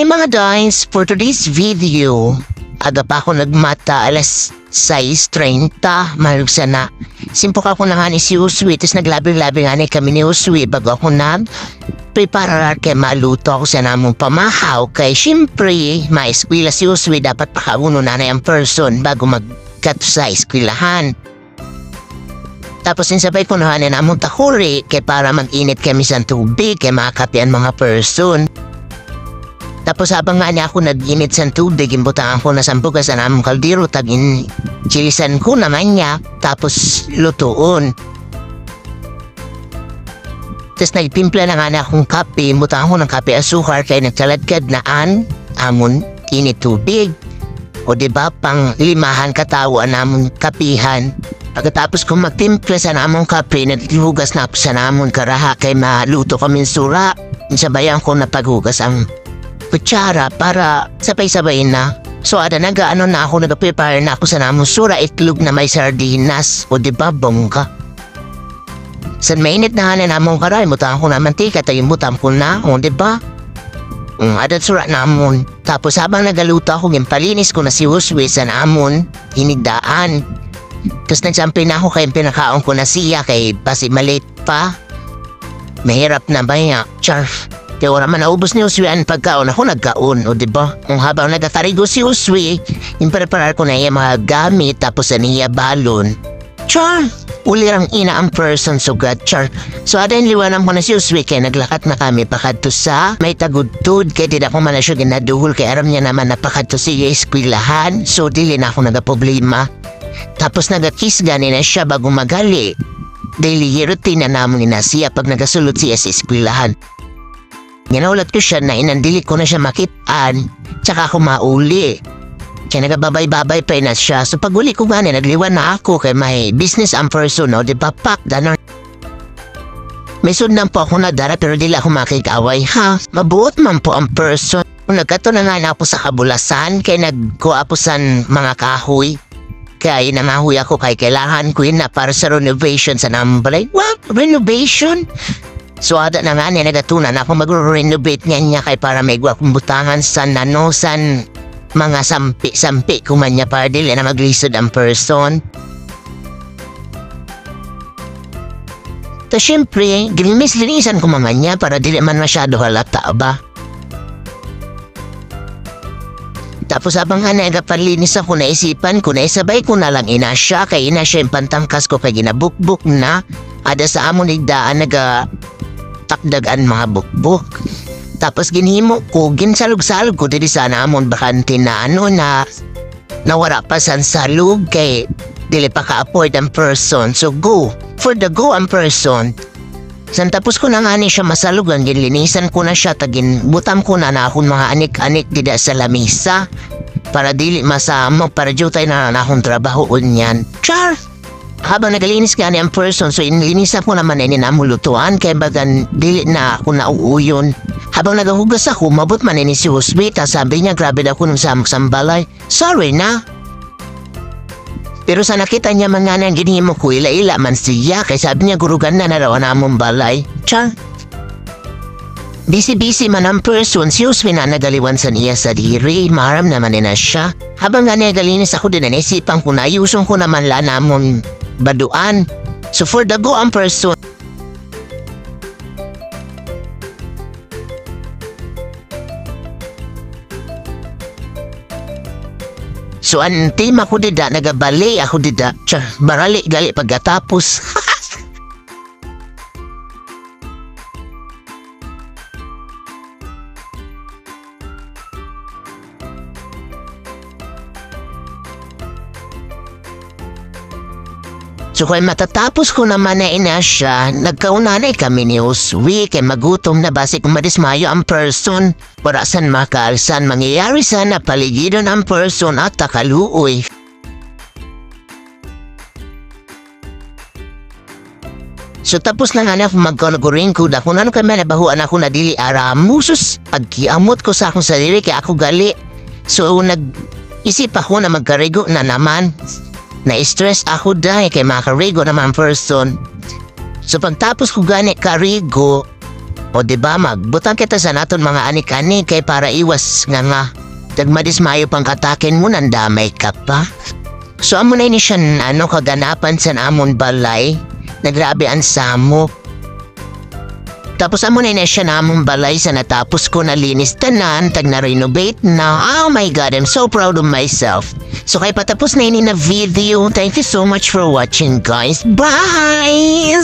Hi mga guys, for today's video, aga pa ako nagmata alas 6:30, malugsa na. Simpo ka ko na nga ni si Uswi, tis naglabi-labi nga ni kami ni Uswi bago ako prepare kay maluto ako sa namong pamahaw. Kay syempre, ma-eskwila si Uswi, dapat pakauno na ang person bago magkato sa eskwilahan. Tapos sinsabay ko na namong takuri kay para mag-init kami sa tubig kay makapian mga person. Tapos habang nga niya ako nag-init sa tubig, imbutangan ko na sambugas sa namong kaldero, tagin chilisan ko naman niya, tapos lutuon. Tapos nagtimpla na nga na akong kape, imbutangan ko ng kape asukar kay nagsaladkad na amon init tubig. O diba, pang limahan katawan namong kapihan. Pagkatapos kong magtimpla sa namong kape, naghugas na ako sa namong karaha kay maluto kami sura. Sabayan ko na paghugas ang kutsara para sabay-sabay na. So ada nag-ano na ako, nag-prepare na ako sa namong sura, itlog na may sardinas. O diba, bongga. San mainit na nga na namong karay, mutang ko na mantika, tayo mutang ko na, o diba? Adat sura namon. Tapos habang nagaluto ako, gimpalinis ko na si Uswi sa namon, hinigdaan. Tapos nagsampi na ako kay pinakaon ko na siya kay pasi malit pa. Mahirap na ba niya? Charf. Kaya wala man naubos ni Uswi ang pagkaon, ako nagkaon, o diba? Kung habang nagkatarigo si Uswi, impreparar ko na iya mga gamit, tapos sa niya balon. Char! Ulirang ina ang person, so God, char. So adan liwanam ko na si Uswi, kaya naglakat na kami pakadto sa may tagudtod, kaya di na ko man na siya ginaduhol, kaya aram niya naman na pakadto siya eskwilahan, so dili na ako nagaproblema. Tapos nagakis gani na siya bago magali. Daily routine na namon na siya pag nagasulot siya sa eskwilahan. Ginaulat ko siya na inandili ko na siya makitaan, tsaka ako mauli. Kaya nagababay-babay pa na siya. So pag uli ko gani, nagliwan na ako kay may business ang person, no? Di ba, pak, danar. May sundan po ako na dara pero dila ako makikaway, ha? Mabuot man po ang person. Kung nagkato na nga na ako sa kabulasan, kaya nagkuha po sa mga kahoy. Kaya inamahoy ako kay kailangan ko yun na para sa renovation sa nambalay. What? Renovation? So ada na nga niya nagatunan ako mag-renovate niya kay para may akong butangan sa nanosan mga sampi-sampi kumanya para dili na maglisod ang person. Ta syempre, gilinis-linisan ko man niya para dili man masyado halata ba. Tapos habang nga nagapalinis ako, naisipan ko na isabay ko na lang ina siya kay ina siya yung pantangkas ko kay ginabukbuk na. Ada sa amon igdaan takdagan mga bukbuk. Tapos ginhimo ko, ginsalog-salog ko dili sana amon bakante na na nawara pa san salog kay dili pa ka-afford ang person. So go, for the go ang person. San tapos ko na nga ni siya masalugan, ginlinisan ko na siya, tagin butam ko na akong mga anik-anik dida sa lamisa para dili masamo, para jutay na akong trabaho unyan. Char! Habang nagalinis ka ni ang person, so inlinisan ko naman namulutuan kaya bagan dili na ako nauuyon. Habang nagahugas ako, mabot man si Uswi, sabi niya grabe daw ko nung sambalay. Sorry na. Pero sa nakita niya mga nang ginhimo ko, ila-ila man siya, kaya sabi niya gurugan na raw namong balay. Tiyan. Busy-busy man ang person, si Uswi na nagaliwan sa niya sa diri, maram naman na siya. Habang nga nagalinis ako din, naisipan ko na, ayuson ko naman la namong baduan. So for the go ang person. So ang team ako dida, nagabali ako dida. Barali gali pagkatapos. So kung matatapos ko naman na ina siya, nagkaunanay kami ni Uswi kay magutom na basi kung madismayo ang person. Parasan makaalsan mangyayari sana paligidon ang person at takaluoy. So tapos na nga na magkanagurin ko na kung ano kami nabahuan ako na dili aramusos. Pagkiamot ko sa akong sarili kaya ako gali. So nag-isip ako na magkarigo na naman. Na-stress ako dahil kay makarigo naman person. So pagtapos ko gani karigo, O diba magbutang kita sa naton mga anik-ani kay para iwas nga. Dagmadismayo pang katakin mo nandamay ka pa. So amo na ini siya kaganapan sa amon balay. Nagrabe ang samok. Tapos amo na siya namong balay sa natapos ko na linis tanan, tag na-renovate na. Oh my God, I'm so proud of myself. So kay patapos na ini na video. Thank you so much for watching, guys. Bye!